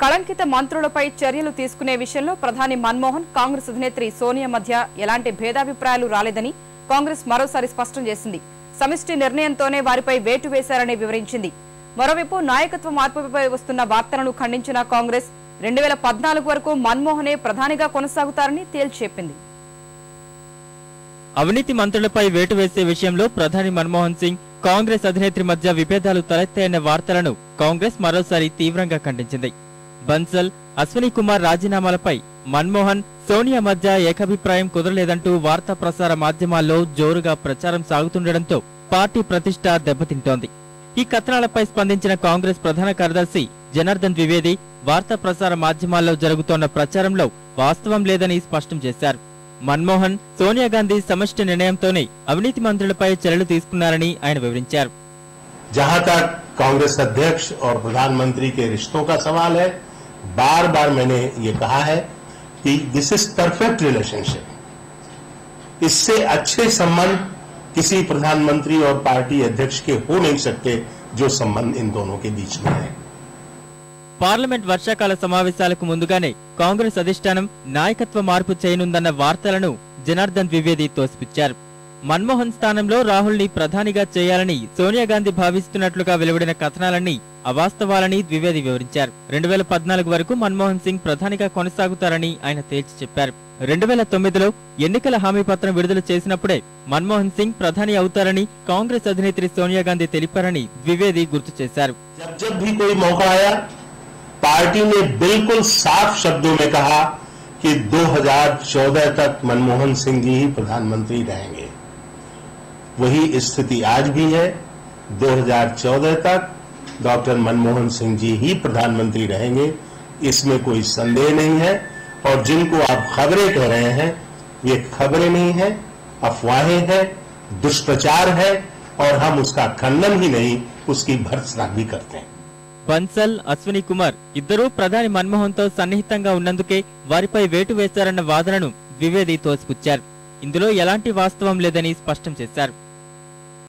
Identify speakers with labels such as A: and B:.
A: కళంకిత మంత్రులపై చర్యలు తీసుకునే విషయంలో ప్రధాని మన్మోహన్ కాంగ్రెస్ అధినేత్రి సోనియా మధ్య ఎలాంటి భేదాభిప్రాయాలు రాలేదని కాంగ్రెస్ మరోసారి స్పష్టం చేసింది. సమిష్టి నిర్ణయంతోనే వారిపై వేటు వేశారని వివరించింది. మరోవైపు నాయకత్వ మార్పుపై వస్తున్న వార్తలను ఖండించిన కాంగ్రెస్ 2014 వరకు మన్మోహనే ప్రధానిగా కొనసాగుతారని తేల్చెప్పింది.
B: అవినీతి మంత్రులపై వేటు వేసే విషయంలో ప్రధాని మన్మోహన్ సింగ్ కాంగ్రెస్ అధినేత్రి మధ్య విభేదాలు తలెత్తాయన్న వార్తలను కాంగ్రెస్ మరోసారి తీవ్రంగా ఖండించింది. బన్సల్, అశ్విని కుమార్ రాజీనామాలపై మన్మోహన్, సోనియా మధ్య ఏకాభిప్రాయం కుదరలేదంటూ వార్తా ప్రసార మాధ్యమాల్లో జోరుగా ప్రచారం సాగుతుండటంతో పార్టీ ప్రతిష్ట దెబ్బతింటోంది. ఈ కథనాలపై స్పందించిన కాంగ్రెస్ ప్రధాన కార్యదర్శి జనార్దన్ ద్వివేది వార్తా ప్రసార మాధ్యమాల్లో జరుగుతోన్న ప్రచారంలో వాస్తవం లేదని స్పష్టం చేశారు. మన్మోహన్, సోనియా గాంధీ సమష్టి నిర్ణయంతోనే అవినీతి మంత్రులపై చర్యలు తీసుకున్నారని ఆయన వివరించారు.
C: जहां तक कांग्रेस अध्यक्ष और प्रधानमंत्री के रिश्तों का सवाल है, बार बार मैंने ये कहा है कि दिस इज परफेक्ट रिलेशनशिप. इससे अच्छे संबंध किसी प्रधानमंत्री और पार्टी अध्यक्ष के हो नहीं सकते जो संबंध इन दोनों के बीच में है.
B: పార్లమెంట్ వర్షాకాల సమావేశాలకు ముందుగానే కాంగ్రెస్ అధిష్టానం నాయకత్వ మార్పు చేయనుందన్న వార్తలను జనార్దన్ ద్వివేది తోసిపుచ్చారు. మన్మోహన్ స్థానంలో రాహుల్ ని ప్రధానిగా చేయాలని సోనియా గాంధీ భావిస్తున్నట్లుగా వెలువడిన కథనాలన్నీ అవాస్తవాలని ద్వివేది వివరించారు. 2014 వరకు మన్మోహన్ సింగ్ ప్రధానిగా కొనసాగుతారని ఆయన తేల్చి చెప్పారు. 2009లో ఎన్నికల హామీ పత్రం విడుదల చేసినప్పుడే మన్మోహన్ సింగ్ ప్రధాని అవుతారని కాంగ్రెస్ అధినేత్రి సోనియా గాంధీ తెలిపారని ద్వివేది గుర్తు చేశారు.
C: पार्टी ने बिल्कुल साफ शब्दों में कहा कि 2014 तक मनमोहन सिंह जी ही प्रधानमंत्री रहेंगे. वही स्थिति आज भी है. 2014 तक डॉक्टर मनमोहन सिंह जी ही प्रधानमंत्री रहेंगे, इसमें कोई संदेह नहीं है. और जिनको आप खबरें कह रहे हैं, ये खबरें नहीं है, अफवाहें हैं, दुष्प्रचार है और हम उसका खंडन ही नहीं, उसकी भर्त्सना भी करते हैं.
B: బన్సల్, అశ్విని కుమార్ ఇద్దరూ ప్రధాని మన్మోహన్ తో సన్నిహితంగా ఉన్నందుకే వారిపై వేటు వేశారన్న వాదనను ద్వివేది తోసిపుచ్చారు. ఇందులో ఎలాంటి వాస్తవం లేదని స్పష్టం చేశారు.